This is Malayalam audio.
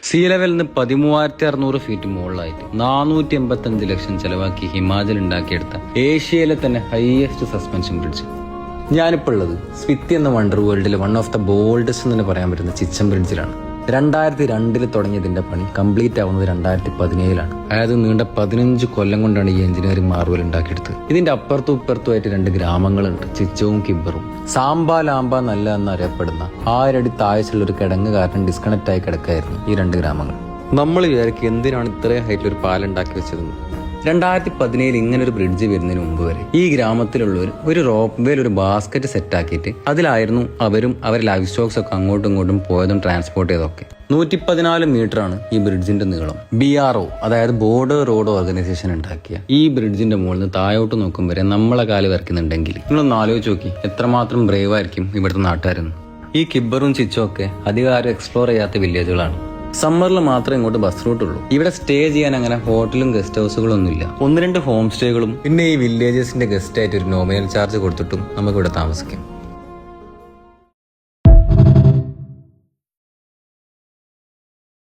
സീ ലെവലിൽ നിന്ന് 13,600 ഫീറ്റ് മുകളിലായിട്ട് 485 ലക്ഷം ചെലവാക്കി ഹിമാചൽ ഉണ്ടാക്കിയെടുത്ത ഏഷ്യയിലെ തന്നെ ഹൈയസ്റ്റ് സസ്പെൻഷൻ ബ്രിഡ്ജ്. ഞാനിപ്പോൾ ഉള്ളത് സ്പിത്തി എന്ന വണ്ടർ വേൾഡിലെ വൺ ഓഫ് ദ ബോൾഡസ്റ്റ് എന്ന് തന്നെ പറയാൻ പറ്റുന്ന ചിച്ചം ബ്രിഡ്ജിലാണ്. 2002 തുടങ്ങിയതിന്റെ പണി കംപ്ലീറ്റ് ആവുന്നത് 2017 അതായത് നീണ്ട 15 കൊല്ലം കൊണ്ടാണ് ഈ എഞ്ചിനീയറിംഗ് മാർവൽ ഉണ്ടാക്കിയെടുത്തത്. ഇതിന്റെ അപ്പുറത്തും ഇപ്പുറത്തുമായിട്ട് 2 ഗ്രാമങ്ങളുണ്ട്, ചിച്ചവും കിബ്ബറും. സാമ്പ ലാമ്പ നല്ല എന്നറിയപ്പെടുന്ന 1000 അടി താഴ്ചയുള്ള ഒരു കിടങ്ങ് കാരണം ഡിസ്കണക്ട് ആയി കിടക്കായിരുന്നു ഈ 2 ഗ്രാമങ്ങൾ. നമ്മൾ വിചാരിക്കും എന്തിനാണ് ഇത്രയും ഹൈറ്റിൽ ഒരു പാലുണ്ടാക്കി വെച്ചതെന്ന്. 2017 ഇങ്ങനെ ഒരു ബ്രിഡ്ജ് വരുന്നതിന് മുമ്പ് വരെ ഈ ഗ്രാമത്തിലുള്ളവർ ഒരു റോപ്പ് വേയിൽ ഒരു ബാസ്ക്കറ്റ് സെറ്റ് ആക്കിയിട്ട് അതിലായിരുന്നു അവരും അവരുടെ ലൈഫ് സ്റ്റോക്സ് ഒക്കെ അങ്ങോട്ടും ഇങ്ങോട്ടും പോയതും ട്രാൻസ്പോർട്ട് ചെയ്തൊക്കെ. 114 മീറ്റർ ആണ് ഈ ബ്രിഡ്ജിന്റെ നീളം. BRO അതായത് ബോർഡർ റോഡ് ഓർഗനൈസേഷൻ ഉണ്ടാക്കിയ ഈ ബ്രിഡ്ജിന്റെ മുകളിൽ നിന്ന് താഴോട്ട് നോക്കും വരെ നമ്മളെ കാല് വരയ്ക്കുന്നുണ്ടെങ്കിൽ നിങ്ങളൊന്ന് ആലോചിച്ച് നോക്കി എത്രമാത്രം ബ്രേവ് ആയിരിക്കും ഇവിടുത്തെ നാട്ടുകാരെന്ന്. ഈ കിബ്ബറും ചിച്ചും ഒക്കെ അധികം ആരും എക്സ്പ്ലോർ ചെയ്യാത്ത വില്ലേജുകളാണ്. സമ്മറിൽ മാത്രമേ ഇങ്ങോട്ട് ബസ് റൂട്ട് ഉള്ളൂ. ഇവിടെ സ്റ്റേ ചെയ്യാൻ അങ്ങനെ ഹോട്ടലും ഗസ്റ്റ് ഹൗസുകളും ഒന്നുമില്ല. 1-2 ഹോം സ്റ്റേകളും പിന്നെ ഈ വില്ലേജസിന്റെ ഗസ്റ്റ് ആയിട്ട് ഒരു നോമിനൽ ചാർജ് കൊടുത്തിട്ടും നമുക്ക് ഇവിടെ താമസിക്കാം.